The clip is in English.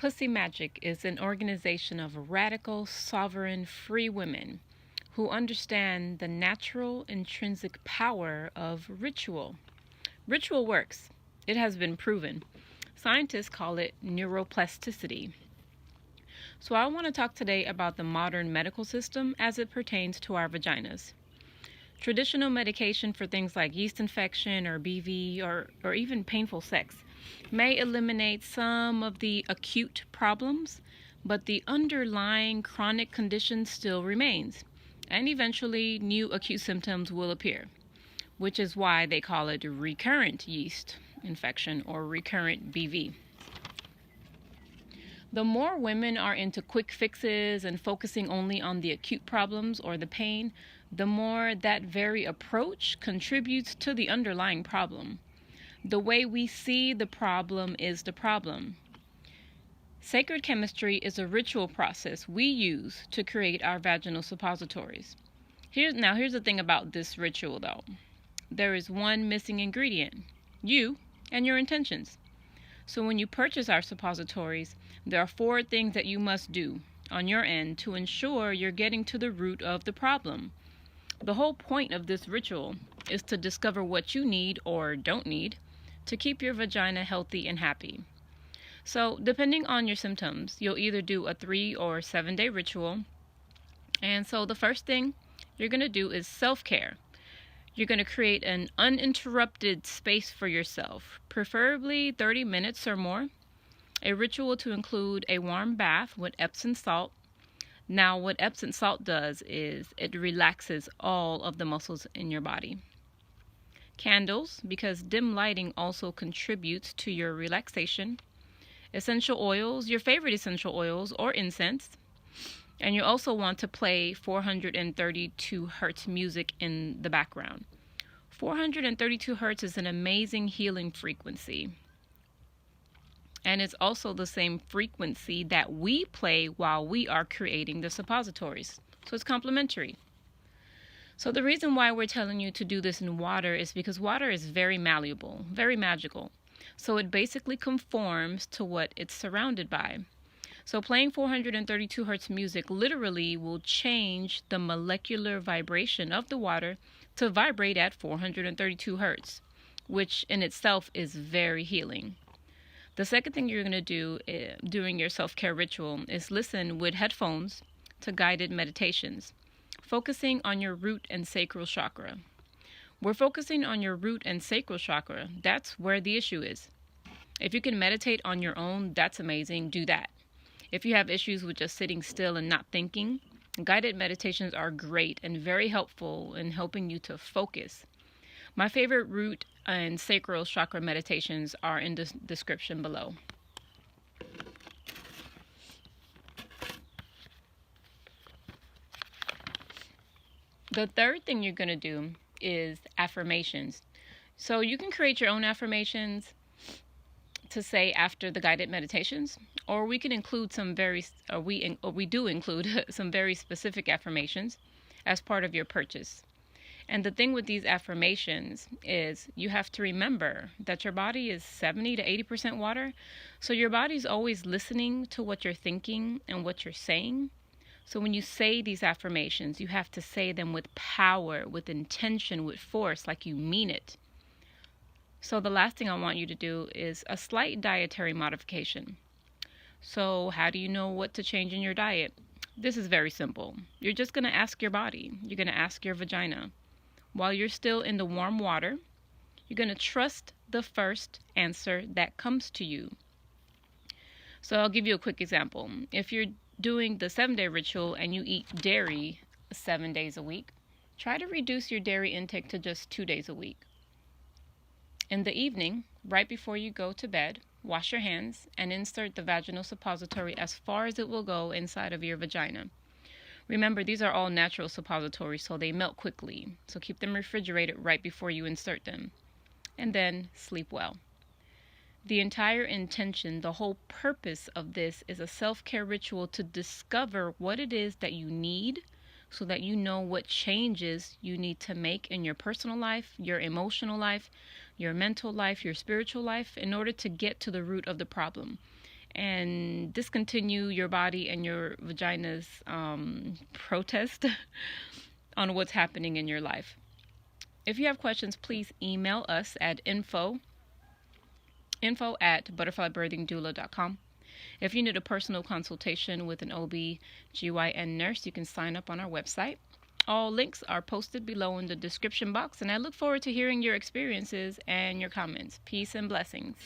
Pussy Magic is an organization of radical, sovereign, free women who understand the natural, intrinsic power of ritual. Ritual works. It has been proven. Scientists call it neuroplasticity. So, I want to talk today about the modern medical system as it pertains to our vaginas. Traditional medication for things like yeast infection or BV or even painful sex may eliminate some of the acute problems, but the underlying chronic condition still remains, and eventually new acute symptoms will appear, which is why they call it recurrent yeast infection or recurrent BV. The more women are into quick fixes and focusing only on the acute problems or the pain, the more that very approach contributes to the underlying problem. The way we see the problem is the problem. Sacred chemistry is a ritual process we use to create our vaginal suppositories. Here's the thing about this ritual though. There is one missing ingredient: you and your intentions. So when you purchase our suppositories, there are 4 things that you must do on your end to ensure you're getting to the root of the problem. The whole point of this ritual is to discover what you need or don't need to keep your vagina healthy and happy. So, depending on your symptoms, you'll either do a 3 or 7-day ritual. And so the first thing you're going to do is self-care. You're going to create an uninterrupted space for yourself, preferably 30 minutes or more. A ritual to include a warm bath with Epsom salt. Now, what Epsom salt does is it relaxes all of the muscles in your body. Candles, because dim lighting also contributes to your relaxation. Essential oils, your favorite essential oils or incense. And you also want to play 432 hertz music in the background. 432 hertz is an amazing healing frequency. And it's also the same frequency that we play while we are creating the suppositories. So it's complementary. So the reason why we're telling you to do this in water is because water is very malleable, very magical. So it basically conforms to what it's surrounded by. So playing 432 hertz music literally will change the molecular vibration of the water to vibrate at 432 hertz, which in itself is very healing. The second thing you're going to do during your self-care ritual is listen with headphones to guided meditations, focusing on your root and sacral chakra. We're focusing on your root and sacral chakra. That's where the issue is. If you can meditate on your own, that's amazing. Do that. If you have issues with just sitting still and not thinking, guided meditations are great and very helpful in helping you to focus. My favorite root and sacral chakra meditations are in the description below. The third thing you're going to do is affirmations. So you can create your own affirmations to say after the guided meditations, or we can include we do include some very specific affirmations as part of your purchase. And the thing with these affirmations is you have to remember that your body is 70 to 80% water. So your body's always listening to what you're thinking and what you're saying. So when you say these affirmations, you have to say them with power, with intention, with force, like you mean it. So the last thing I want you to do is a slight dietary modification. So how do you know what to change in your diet? This is very simple. You're just going to ask your body. You're going to ask your vagina. While you're still in the warm water, you're going to trust the first answer that comes to you. So I'll give you a quick example. If you're doing the 7-day ritual and you eat dairy 7 days a week, try to reduce your dairy intake to just 2 days a week. In the evening, right before you go to bed, wash your hands and insert the vaginal suppository as far as it will go inside of your vagina. Remember, these are all natural suppositories, so they melt quickly. So keep them refrigerated right before you insert them. And then sleep well. The entire intention, the whole purpose of this is a self-care ritual to discover what it is that you need so that you know what changes you need to make in your personal life, your emotional life, your mental life, your spiritual life in order to get to the root of the problem. and discontinue your body and your vagina's protest on what's happening in your life. If you have questions, please email us at info@butterflybirthingdoula.com. If you need a personal consultation with an OB/GYN nurse, you can sign up on our website. All links are posted below in the description box, and I look forward to hearing your experiences and your comments. Peace and blessings.